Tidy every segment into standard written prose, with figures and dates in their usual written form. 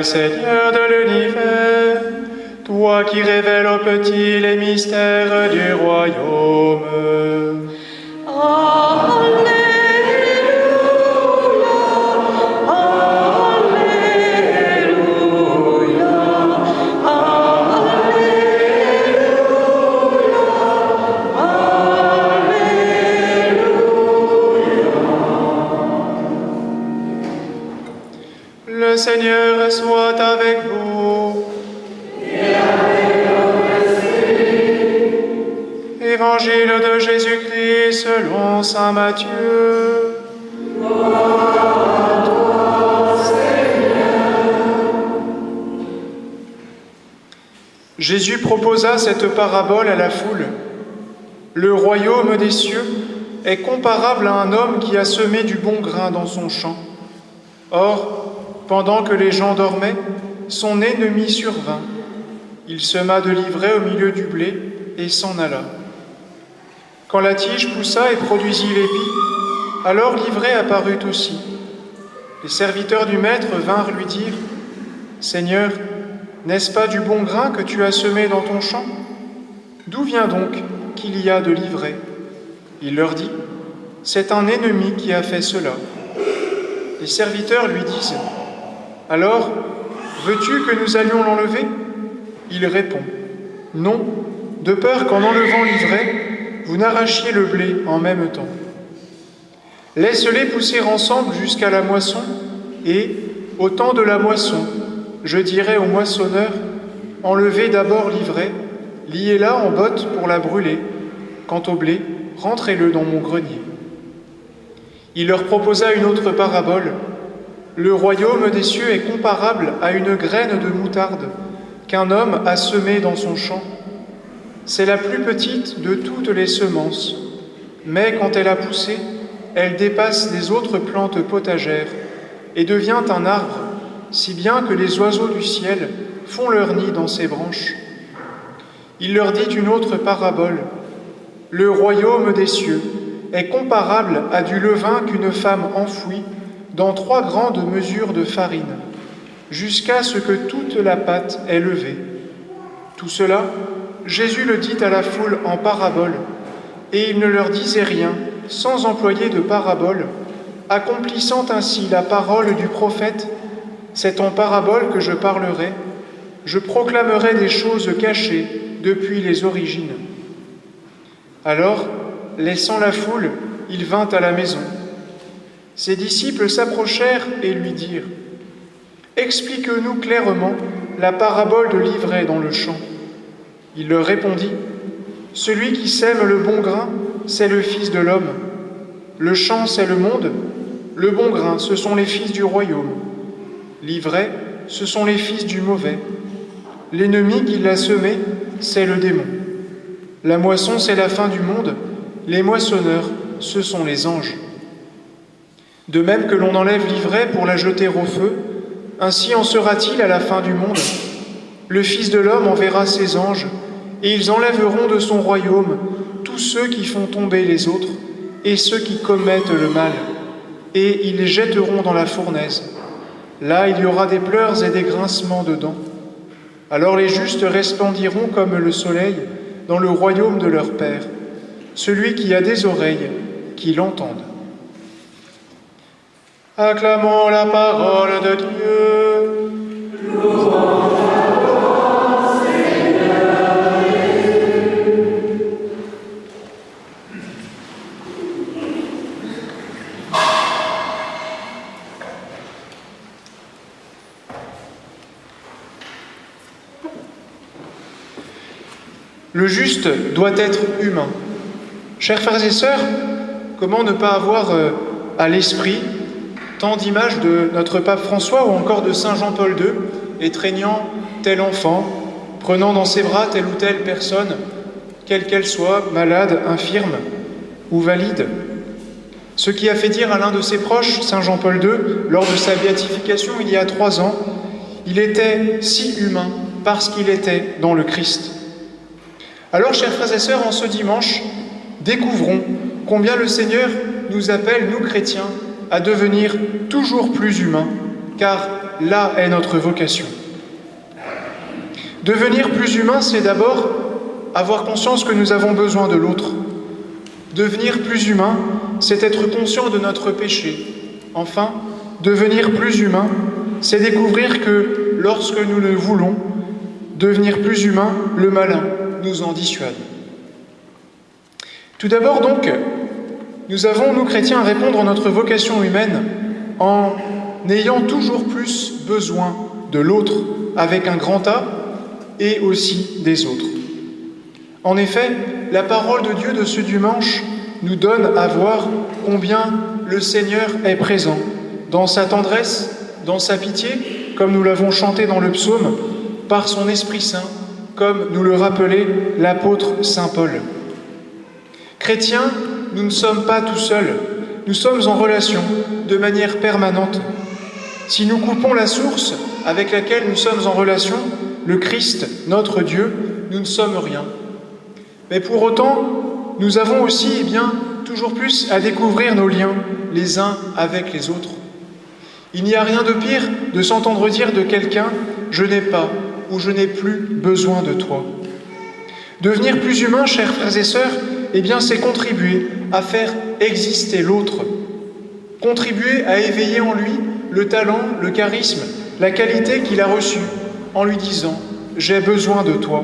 Seigneur de l'univers, toi qui révèles aux petits les mystères du royaume. Alléluia, Alléluia, Alléluia. Le Seigneur soit avec vous. Évangile de Jésus-Christ selon saint Matthieu. Gloire à toi, Seigneur. Jésus proposa cette parabole à la foule. Le royaume des cieux est comparable à un homme qui a semé du bon grain dans son champ. Or, pendant que les gens dormaient, son ennemi survint. Il sema de l'ivraie au milieu du blé et s'en alla. Quand la tige poussa et produisit l'épi, alors l'ivraie apparut aussi. Les serviteurs du maître vinrent lui dire « Seigneur, n'est-ce pas du bon grain que tu as semé dans ton champ? D'où vient donc qu'il y a de l'ivraie ?» Il leur dit « C'est un ennemi qui a fait cela. » Les serviteurs lui disent « Alors, veux-tu que nous allions l'enlever ?» Il répond « Non, de peur qu'en enlevant l'ivraie, vous n'arrachiez le blé en même temps. Laisse-les pousser ensemble jusqu'à la moisson, et, au temps de la moisson, je dirai au moissonneur, enlevez d'abord l'ivraie, liez-la en botte pour la brûler. Quant au blé, rentrez-le dans mon grenier. » Il leur proposa une autre parabole. Le royaume des cieux est comparable à une graine de moutarde qu'un homme a semée dans son champ. C'est la plus petite de toutes les semences, mais quand elle a poussé, elle dépasse les autres plantes potagères et devient un arbre, si bien que les oiseaux du ciel font leur nid dans ses branches. Il leur dit une autre parabole. Le royaume des cieux est comparable à du levain qu'une femme enfouit dans 3 grandes mesures de farine, jusqu'à ce que toute la pâte est levée. Tout cela, Jésus le dit à la foule en parabole, et il ne leur disait rien sans employer de parabole, accomplissant ainsi la parole du prophète. C'est en parabole que je parlerai, je proclamerai des choses cachées depuis les origines. Alors, laissant la foule, il vint à la maison. Ses disciples s'approchèrent et lui dirent « Explique-nous clairement la parabole de l'ivraie dans le champ. » Il leur répondit « Celui qui sème le bon grain, c'est le Fils de l'homme. Le champ, c'est le monde. Le bon grain, ce sont les fils du royaume. L'ivraie, ce sont les fils du mauvais. L'ennemi qui l'a semé, c'est le démon. La moisson, c'est la fin du monde. Les moissonneurs, ce sont les anges. De même que l'on enlève l'ivraie pour la jeter au feu, ainsi en sera-t-il à la fin du monde. Le Fils de l'homme enverra ses anges, et ils enlèveront de son royaume tous ceux qui font tomber les autres et ceux qui commettent le mal, et ils les jetteront dans la fournaise. Là, il y aura des pleurs et des grincements de dents. Alors les justes resplendiront comme le soleil dans le royaume de leur Père. Celui qui a des oreilles, qui l'entende. Acclamons la parole de Dieu. Louange à toi, Seigneur Jésus. Le juste doit être humain. Chers frères et sœurs, comment ne pas avoir à l'esprit tant d'images de notre pape François ou encore de saint Jean-Paul II, étreignant tel enfant, prenant dans ses bras telle ou telle personne, quelle qu'elle soit, malade, infirme ou valide. Ce qui a fait dire à l'un de ses proches, saint Jean-Paul II, lors de sa béatification il y a 3 ans, il était si humain parce qu'il était dans le Christ. Alors, chers frères et sœurs, en ce dimanche, découvrons combien le Seigneur nous appelle, nous chrétiens, à devenir toujours plus humains, car là est notre vocation. Devenir plus humain, c'est d'abord avoir conscience que nous avons besoin de l'autre. Devenir plus humain, c'est être conscient de notre péché. Enfin, devenir plus humain, c'est découvrir que lorsque nous le voulons, devenir plus humain, le malin nous en dissuade. Tout d'abord donc, nous avons, nous chrétiens, à répondre à notre vocation humaine en ayant toujours plus besoin de l'autre avec un grand A et aussi des autres. En effet, la parole de Dieu de ce dimanche nous donne à voir combien le Seigneur est présent dans sa tendresse, dans sa pitié, comme nous l'avons chanté dans le psaume, par son Esprit Saint, comme nous le rappelait l'apôtre Saint Paul. Chrétiens, nous ne sommes pas tout seuls, nous sommes en relation de manière permanente. Si nous coupons la source avec laquelle nous sommes en relation, le Christ, notre Dieu, nous ne sommes rien. Mais pour autant, nous avons aussi toujours plus à découvrir nos liens les uns avec les autres. Il n'y a rien de pire de s'entendre dire de quelqu'un « je n'ai pas » ou « je n'ai plus besoin de toi ». Devenir plus humain, chers frères et sœurs, c'est contribuer à faire exister l'autre, contribuer à éveiller en lui le talent, le charisme, la qualité qu'il a reçue, en lui disant « j'ai besoin de toi ».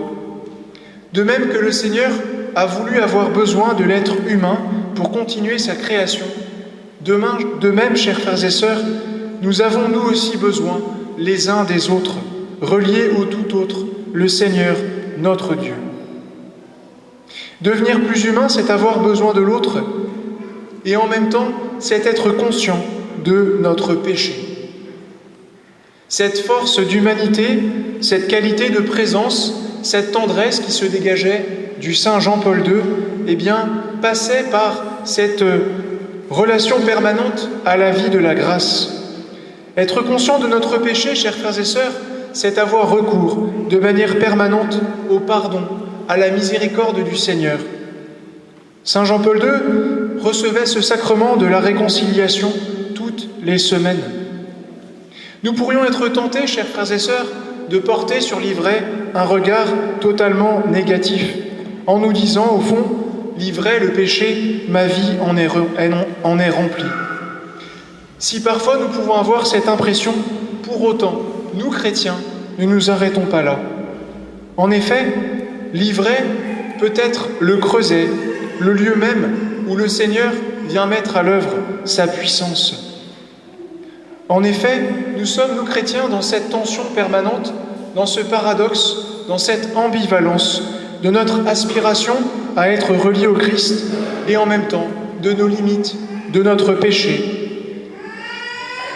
De même que le Seigneur a voulu avoir besoin de l'être humain pour continuer sa création, de même, chers frères et sœurs, nous avons nous aussi besoin les uns des autres, reliés au tout autre, le Seigneur, notre Dieu. Devenir plus humain, c'est avoir besoin de l'autre, et en même temps, c'est être conscient de notre péché. Cette force d'humanité, cette qualité de présence, cette tendresse qui se dégageait du Saint Jean-Paul II, passait par cette relation permanente à la vie de la grâce. Être conscient de notre péché, chers frères et sœurs, c'est avoir recours de manière permanente au pardon, à la miséricorde du Seigneur. Saint Jean-Paul II recevait ce sacrement de la réconciliation toutes les semaines. Nous pourrions être tentés, chers frères et sœurs, de porter sur l'ivraie un regard totalement négatif, en nous disant, au fond, l'ivraie, le péché, ma vie en est remplie. Si parfois nous pouvons avoir cette impression, pour autant, nous, chrétiens, ne nous arrêtons pas là. En effet, l'ivraie peut être le creuset, le lieu même où le Seigneur vient mettre à l'œuvre sa puissance. En effet, nous sommes, nous chrétiens, dans cette tension permanente, dans ce paradoxe, dans cette ambivalence de notre aspiration à être reliés au Christ et en même temps de nos limites, de notre péché.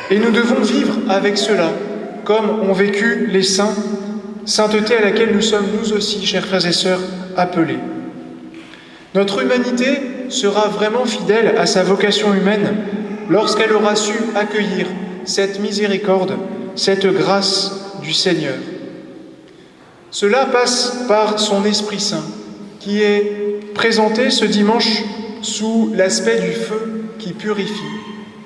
Et nous devons vivre avec cela, comme ont vécu les saints, sainteté à laquelle nous sommes nous aussi, chers frères et sœurs, appelés. Notre humanité sera vraiment fidèle à sa vocation humaine lorsqu'elle aura su accueillir cette miséricorde, cette grâce du Seigneur. Cela passe par son Esprit Saint, qui est présenté ce dimanche sous l'aspect du feu qui purifie.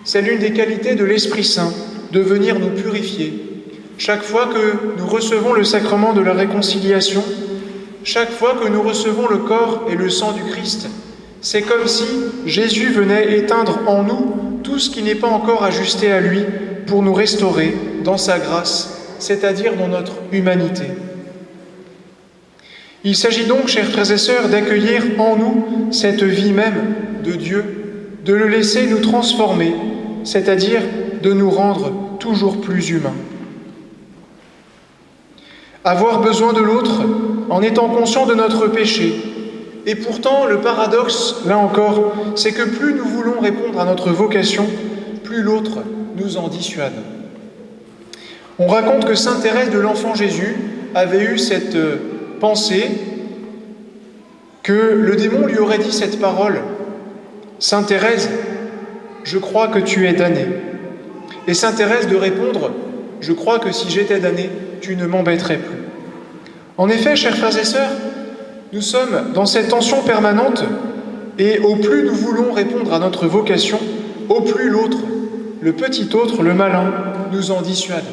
C'est l'une des qualités de l'Esprit Saint, de venir nous purifier. Chaque fois que nous recevons le sacrement de la réconciliation, chaque fois que nous recevons le corps et le sang du Christ, c'est comme si Jésus venait éteindre en nous tout ce qui n'est pas encore ajusté à lui pour nous restaurer dans sa grâce, c'est-à-dire dans notre humanité. Il s'agit donc, chers frères et sœurs, d'accueillir en nous cette vie même de Dieu, de le laisser nous transformer, c'est-à-dire de nous rendre toujours plus humains. Avoir besoin de l'autre en étant conscient de notre péché. Et pourtant, le paradoxe, là encore, c'est que plus nous voulons répondre à notre vocation, plus l'autre nous en dissuade. On raconte que sainte Thérèse de l'Enfant Jésus avait eu cette pensée que le démon lui aurait dit cette parole « Sainte Thérèse, je crois que tu es damnée. » Et sainte Thérèse de répondre « Je crois que si j'étais damnée, tu ne m'embêterais plus. » En effet, chers frères et sœurs, nous sommes dans cette tension permanente et au plus nous voulons répondre à notre vocation, au plus l'autre, le petit autre, le malin, nous en dissuade.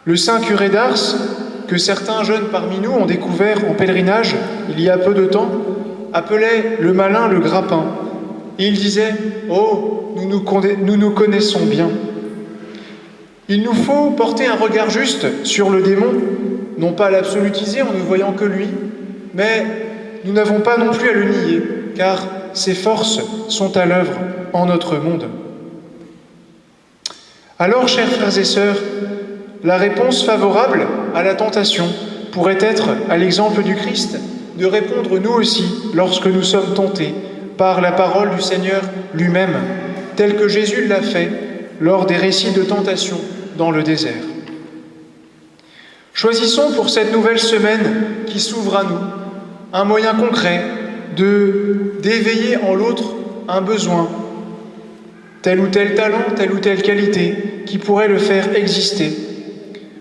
Le saint curé d'Ars, que certains jeunes parmi nous ont découvert en pèlerinage il y a peu de temps, appelait le malin le grappin. Et il disait « Oh, nous nous connaissons bien ». Il nous faut porter un regard juste sur le démon, non pas l'absolutiser en ne voyant que lui, mais nous n'avons pas non plus à le nier, car ses forces sont à l'œuvre en notre monde. Alors, chers frères et sœurs, la réponse favorable à la tentation pourrait être, à l'exemple du Christ, de répondre nous aussi lorsque nous sommes tentés par la parole du Seigneur lui-même, tel que Jésus l'a fait lors des récits de tentation dans le désert. Choisissons pour cette nouvelle semaine qui s'ouvre à nous un moyen concret d'éveiller en l'autre un besoin, tel ou tel talent, telle ou telle qualité qui pourrait le faire exister.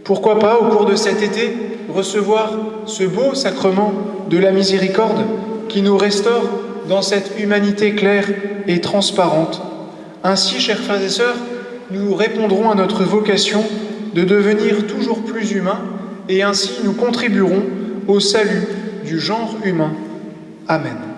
Pourquoi pas, au cours de cet été, recevoir ce beau sacrement de la miséricorde qui nous restaure dans cette humanité claire et transparente. Ainsi, chers frères et sœurs, nous répondrons à notre vocation de devenir toujours plus humains et ainsi nous contribuerons au salut du genre humain. Amen.